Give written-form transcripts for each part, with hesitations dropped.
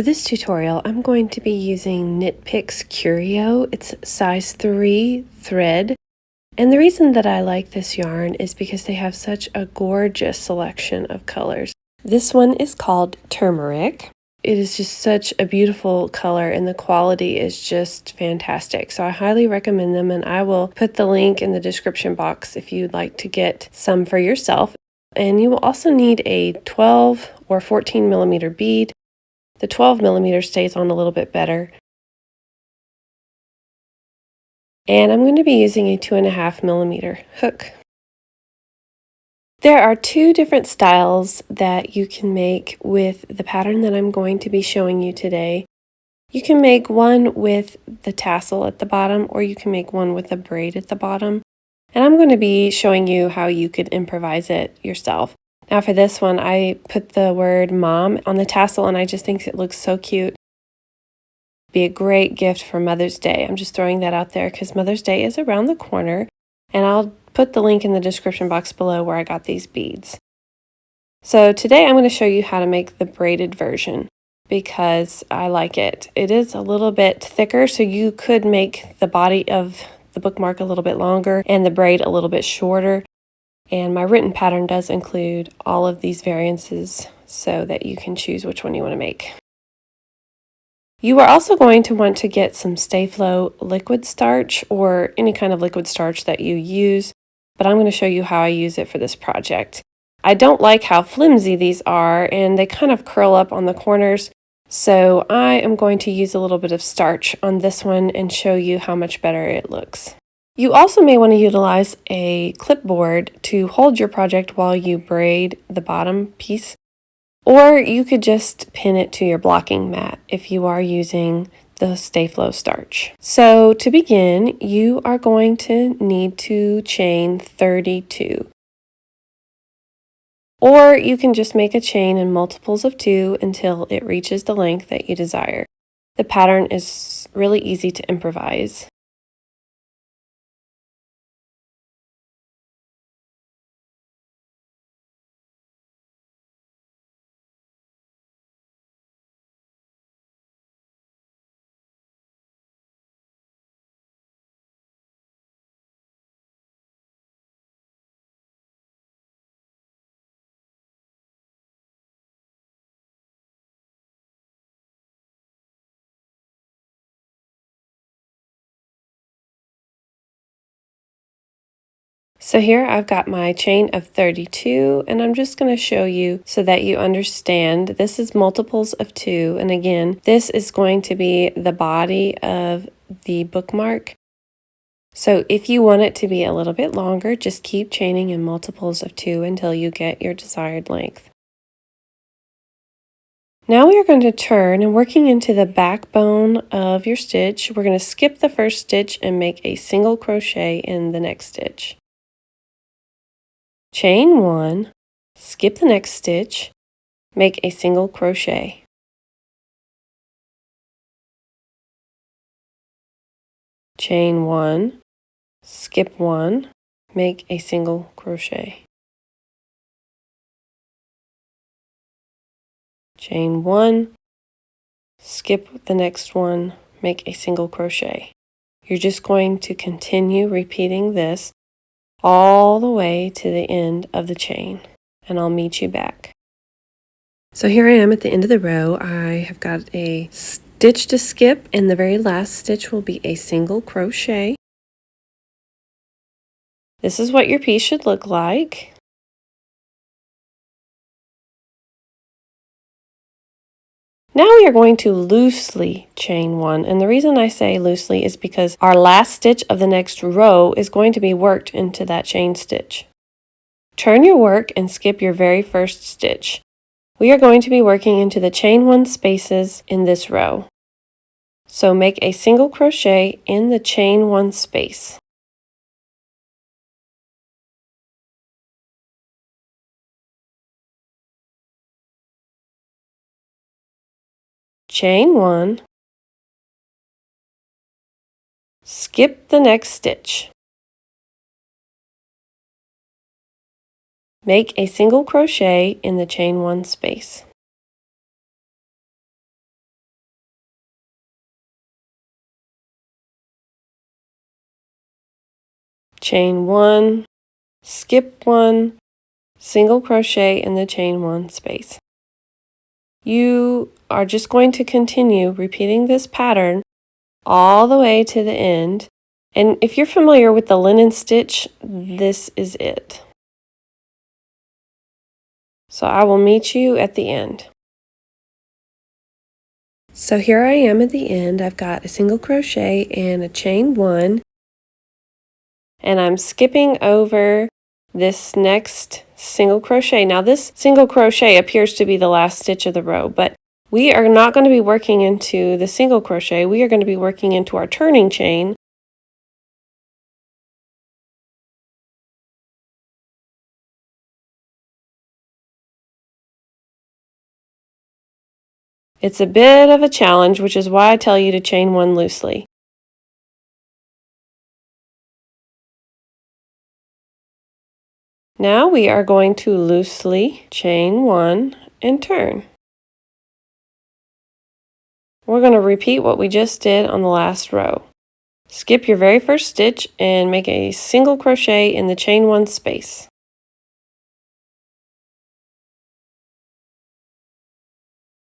For this tutorial, I'm going to be using Knit Picks Curio. It's size 3 thread. And the reason that I like this yarn is because they have such a gorgeous selection of colors. This one is called Turmeric. It is just such a beautiful color and the quality is just fantastic. So I highly recommend them, and I will put the link in the description box if you'd like to get some for yourself. And you will also need a 12 or 14 millimeter bead. The 12 millimeter stays on a little bit better. And I'm going to be using a 2.5 millimeter hook. There are two different styles that you can make with the pattern that I'm going to be showing you today. You can make one with the tassel at the bottom, or you can make one with a braid at the bottom. And I'm going to be showing you how you could improvise it yourself. Now for this one, I put the word mom on the tassel and I just think it looks so cute. Be a great gift for Mother's Day. I'm just throwing that out there because Mother's Day is around the corner, and I'll put the link in the description box below where I got these beads. So today I'm going to show you how to make the braided version because I like it. It is a little bit thicker, so you could make the body of the bookmark a little bit longer and the braid a little bit shorter. And my written pattern does include all of these variances so that you can choose which one you want to make. You are also going to want to get some Stay Flow liquid starch or any kind of liquid starch that you use, but I'm going to show you how I use it for this project. I don't like how flimsy these are, and they kind of curl up on the corners, so I am going to use a little bit of starch on this one and show you how much better it looks. You also may want to utilize a clipboard to hold your project while you braid the bottom piece, or you could just pin it to your blocking mat if you are using the Stay Flow starch. So to begin, you are going to need to chain 32. Or you can just make a chain in multiples of 2 until it reaches the length that you desire. The pattern is really easy to improvise. So here I've got my chain of 32, and I'm just going to show you so that you understand this is multiples of 2, and again this is going to be the body of the bookmark. So if you want it to be a little bit longer, just keep chaining in multiples of 2 until you get your desired length. Now we are going to turn, and working into the backbone of your stitch, we're going to skip the first stitch and make a single crochet in the next stitch. Chain 1, skip the next stitch, make a single crochet. Chain 1, skip 1, make a single crochet. Chain 1, skip the next one, make a single crochet. You're just going to continue repeating this all the way to the end of the chain, and I'll meet you back. So here I am at the end of the row. I have got a stitch to skip, and the very last stitch will be a single crochet. This is what your piece should look like. Now we are going to loosely chain 1, and the reason I say loosely is because our last stitch of the next row is going to be worked into that chain stitch. Turn your work and skip your very first stitch. We are going to be working into the chain 1 spaces in this row. So make a single crochet in the chain 1 space. Chain 1, skip the next stitch. Make a single crochet in the chain 1 space. chain 1, skip 1, single crochet in the chain 1 space. You are just going to continue repeating this pattern all the way to the end. And if you're familiar with the linen stitch, this is it. So I will meet you at the end. So here I am at the end. I've got a single crochet and a chain 1. And I'm skipping over this next single crochet. Now this single crochet appears to be the last stitch of the row, but we are not going to be working into the single crochet. We are going to be working into our turning chain. It's a bit of a challenge, which is why I tell you to chain 1 loosely. Now we are going to loosely chain 1 and turn. We're going to repeat what we just did on the last row. Skip your very first stitch and make a single crochet in the chain 1 space.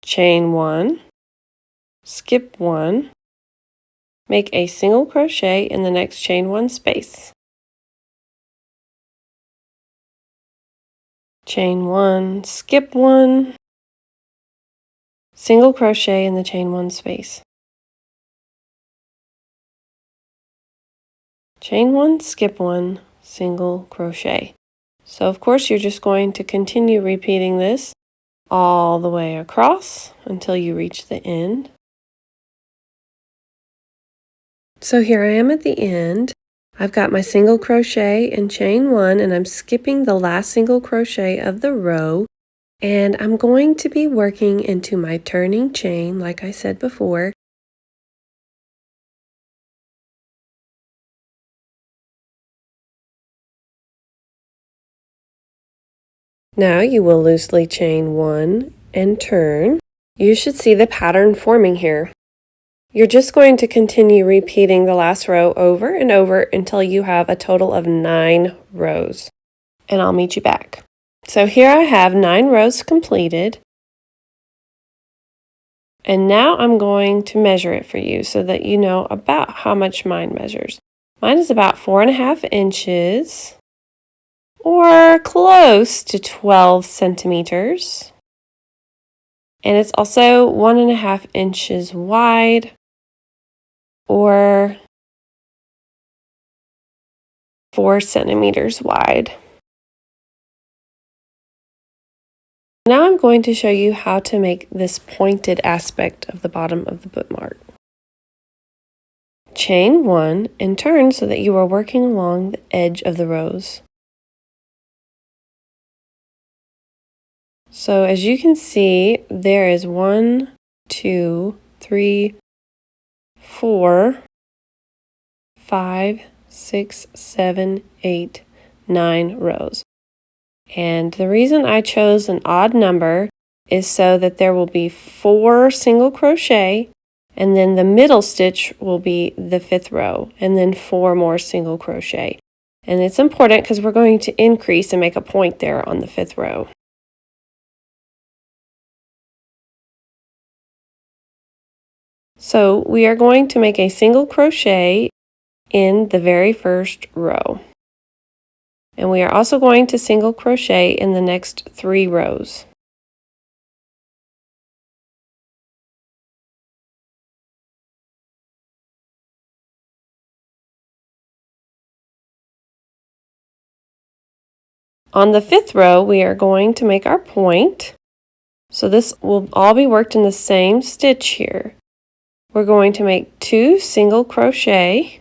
Chain 1, skip 1, make a single crochet in the next chain 1 space. Chain 1, skip 1, single crochet in the chain 1 space. Chain 1, skip 1, single crochet. So of course you're just going to continue repeating this all the way across until you reach the end. So here I am at the end. I've got my single crochet and chain 1, and I'm skipping the last single crochet of the row, and I'm going to be working into my turning chain like I said before. Now you will loosely chain 1 and turn. You should see the pattern forming here. You're just going to continue repeating the last row over and over until you have a total of 9 rows. And I'll meet you back. So here I have 9 rows completed. And now I'm going to measure it for you so that you know about how much mine measures. Mine is about 4.5 inches or close to 12 centimeters. And it's also 1.5 inches wide or 4 centimeters wide. Now I'm going to show you how to make this pointed aspect of the bottom of the bookmark. Chain 1 and turn so that you are working along the edge of the rows. So as you can see, there is 1, 2, 3, 4, 5, 6, 7, 8, 9 rows. And the reason I chose an odd number is so that there will be 4 single crochet, and then the middle stitch will be the 5th row, and then 4 more single crochet. And it's important because we're going to increase and make a point there on the 5th row. So we are going to make a single crochet in the very first row. And we are also going to single crochet in the next 3 rows. On the 5th row, we are going to make our point. So this will all be worked in the same stitch here. We're going to make 2 single crochet,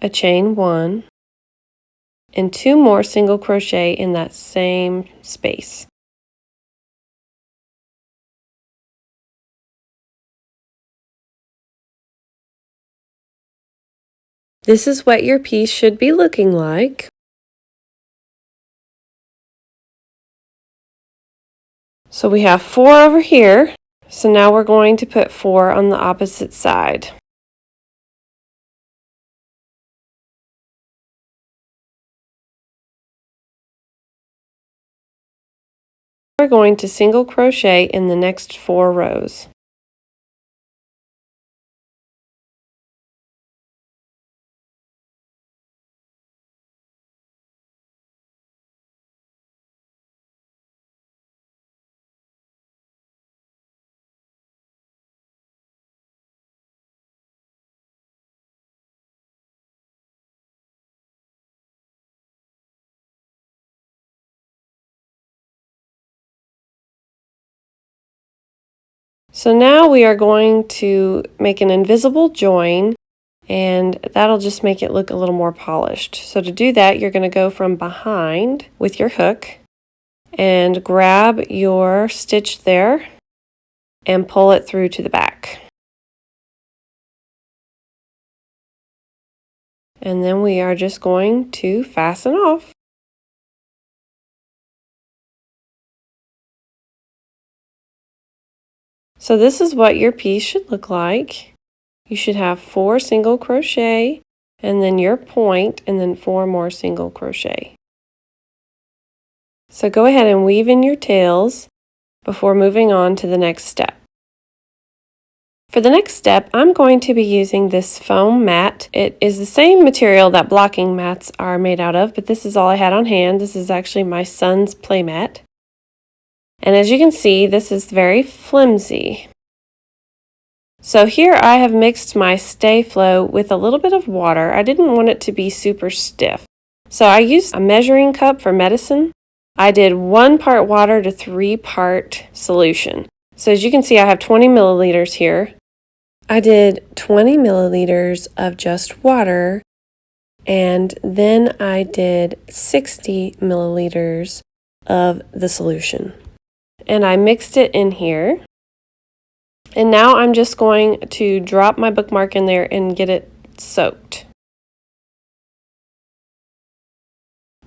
a chain 1, and 2 more single crochet in that same space. This is what your piece should be looking like. So we have 4 over here, so now we're going to put 4 on the opposite side. We're going to single crochet in the next 4 rows. So now we are going to make an invisible join, and that'll just make it look a little more polished. So to do that, you're going to go from behind with your hook and grab your stitch there and pull it through to the back. And then we are just going to fasten off. So this is what your piece should look like. You should have 4 single crochet and then your point and then 4 more single crochet. So go ahead and weave in your tails before moving on to the next step. For the next step, I'm going to be using this foam mat. It is the same material that blocking mats are made out of, but this is all I had on hand. This is actually my son's play mat. And as you can see, this is very flimsy. So here I have mixed my Stay Flow with a little bit of water. I didn't want it to be super stiff. So I used a measuring cup for medicine. I did 1 part water to 3 part solution. So as you can see, I have 20 milliliters here. I did 20 milliliters of just water, and then I did 60 milliliters of the solution. And I mixed it in here. And now I'm just going to drop my bookmark in there and get it soaked.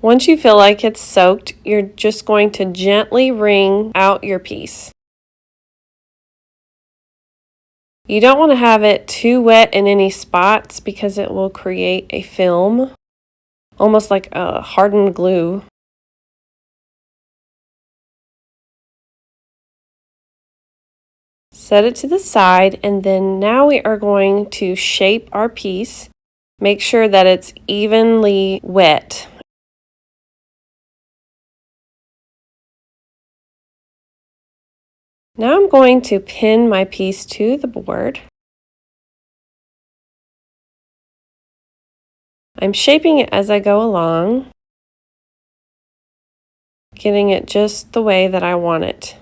Once you feel like it's soaked, you're just going to gently wring out your piece. You don't want to have it too wet in any spots because it will create a film, almost like a hardened glue. Set it to the side, and then now we are going to shape our piece. Make sure that it's evenly wet. Now I'm going to pin my piece to the board. I'm shaping it as I go along, getting it just the way that I want it.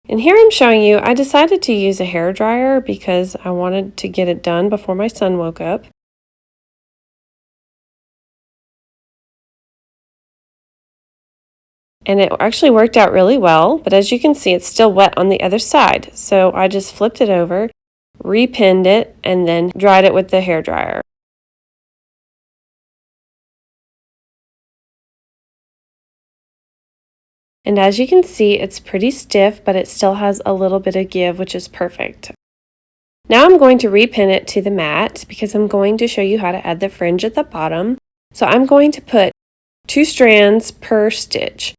And here I'm showing you, I decided to use a hairdryer because I wanted to get it done before my son woke up. And it actually worked out really well, but as you can see, it's still wet on the other side. So I just flipped it over, repinned it, and then dried it with the hairdryer. And as you can see, it's pretty stiff, but it still has a little bit of give, which is perfect. Now I'm going to repin it to the mat because I'm going to show you how to add the fringe at the bottom. So I'm going to put 2 strands per stitch.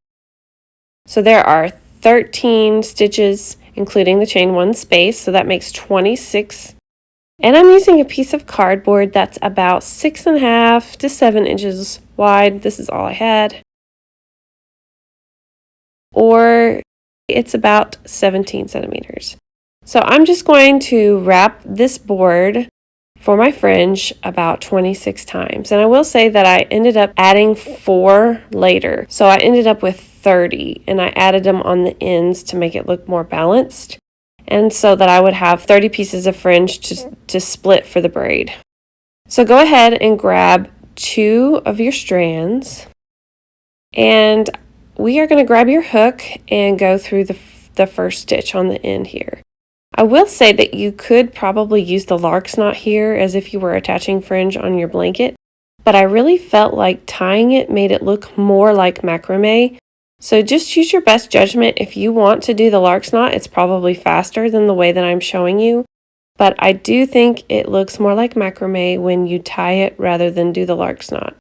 So there are 13 stitches, including the chain 1 space, so that makes 26. And I'm using a piece of cardboard that's about 6.5 to 7 inches wide. This is all I had. Or it's about 17 centimeters. So I'm just going to wrap this board for my fringe about 26 times. And I will say that I ended up adding 4 later. So I ended up with 30, and I added them on the ends to make it look more balanced. And so that I would have 30 pieces of fringe to split for the braid. So go ahead and grab 2 of your strands, and we are going to grab your hook and go through the first stitch on the end here. I will say that you could probably use the lark's knot here as if you were attaching fringe on your blanket, but I really felt like tying it made it look more like macrame. So just use your best judgment. If you want to do the lark's knot, it's probably faster than the way that I'm showing you, but I do think it looks more like macrame when you tie it rather than do the lark's knot.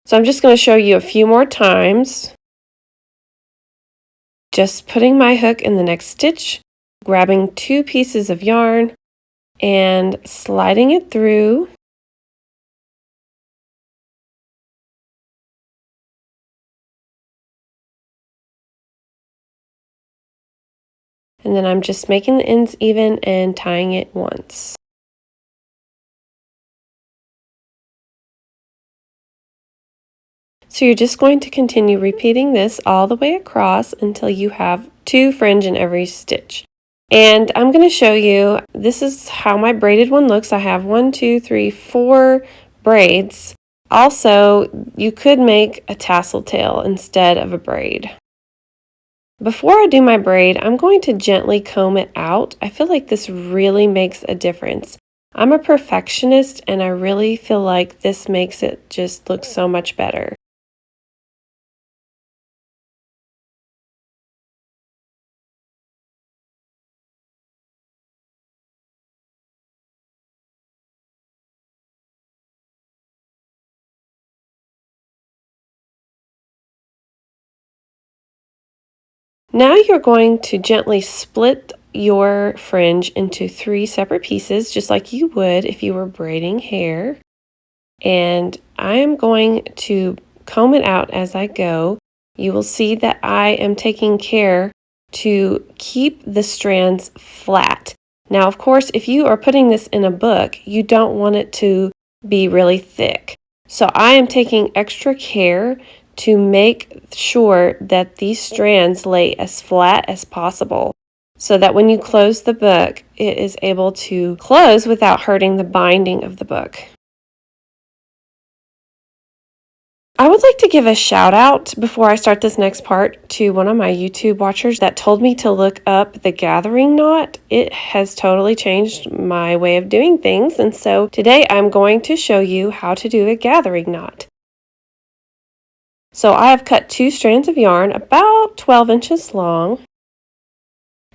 So I'm just going to show you a few more times. Just putting my hook in the next stitch, grabbing 2 pieces of yarn and sliding it through. And then I'm just making the ends even and tying it once. So you're just going to continue repeating this all the way across until you have 2 fringe in every stitch. And I'm going to show you, this is how my braided one looks. I have 1, 2, 3, 4 braids. Also, you could make a tassel tail instead of a braid. Before I do my braid, I'm going to gently comb it out. I feel like this really makes a difference. I'm a perfectionist and I really feel like this makes it just look so much better. Now you're going to gently split your fringe into 3 separate pieces, just like you would if you were braiding hair. And I am going to comb it out as I go. You will see that I am taking care to keep the strands flat. Now, of course, if you are putting this in a book, you don't want it to be really thick. So I am taking extra care to make sure that these strands lay as flat as possible so that when you close the book, it is able to close without hurting the binding of the book. I would like to give a shout out before I start this next part to one of my YouTube watchers that told me to look up the gathering knot. It has totally changed my way of doing things, and so today I'm going to show you how to do a gathering knot. So I have cut 2 strands of yarn about 12 inches long,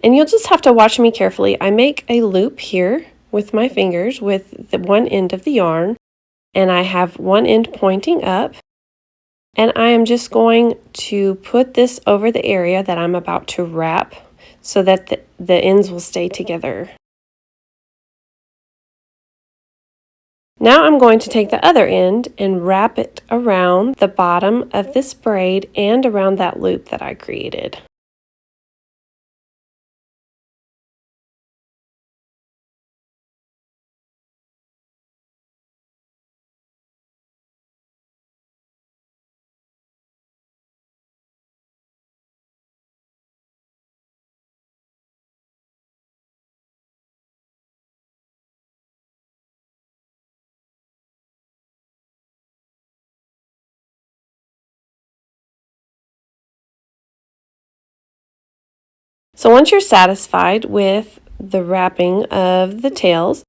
and you'll just have to watch me carefully. I make a loop here with my fingers with the one end of the yarn, and I have one end pointing up. And I am just going to put this over the area that I'm about to wrap so that the ends will stay together. Now I'm going to take the other end and wrap it around the bottom of this braid and around that loop that I created. So once you're satisfied with the wrapping of the tails,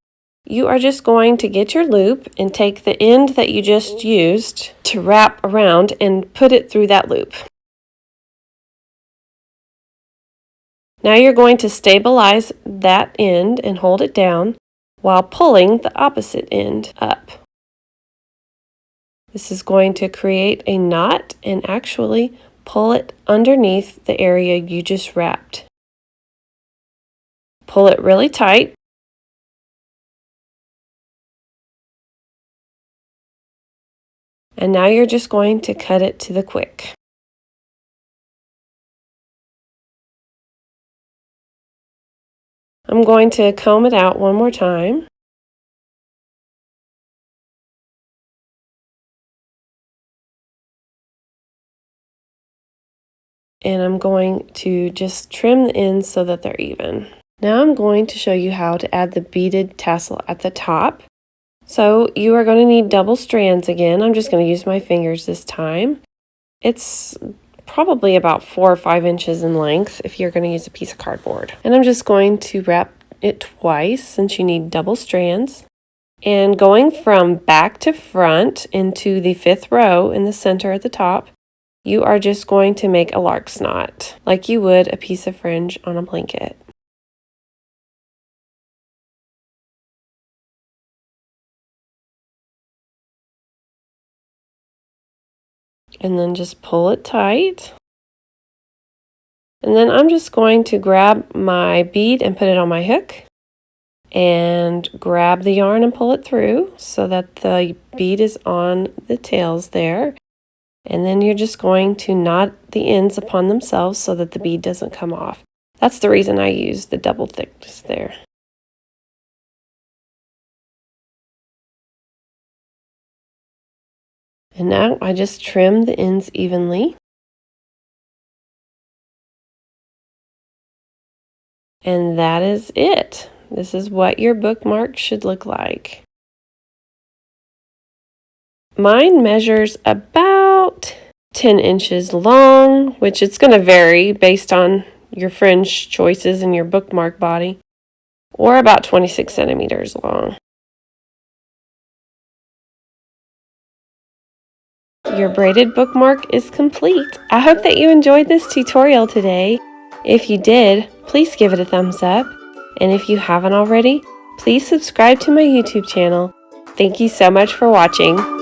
you are just going to get your loop and take the end that you just used to wrap around and put it through that loop. Now you're going to stabilize that end and hold it down while pulling the opposite end up. This is going to create a knot and actually pull it underneath the area you just wrapped. Pull it really tight. And now you're just going to cut it to the quick. I'm going to comb it out one more time. And I'm going to just trim the ends so that they're even. Now I'm going to show you how to add the beaded tassel at the top. So you are going to need double strands again. I'm just going to use my fingers this time. It's probably about 4 or 5 inches in length if you're going to use a piece of cardboard. And I'm just going to wrap it twice since you need double strands. And going from back to front into the 5th row in the center at the top, you are just going to make a lark's knot like you would a piece of fringe on a blanket. and then just pull it tight. And then I'm just going to grab my bead and put it on my hook and grab the yarn and pull it through so that the bead is on the tails there. And then you're just going to knot the ends upon themselves so that the bead doesn't come off. That's the reason I use the double thickness there. And now I just trim the ends evenly. And that is it. This is what your bookmark should look like. Mine measures about 10 inches long, which it's going to vary based on your fringe choices and your bookmark body, or about 26 centimeters long. Your braided bookmark is complete. I hope that you enjoyed this tutorial today. If you did, please give it a thumbs up. And if you haven't already, please subscribe to my YouTube channel. Thank you so much for watching.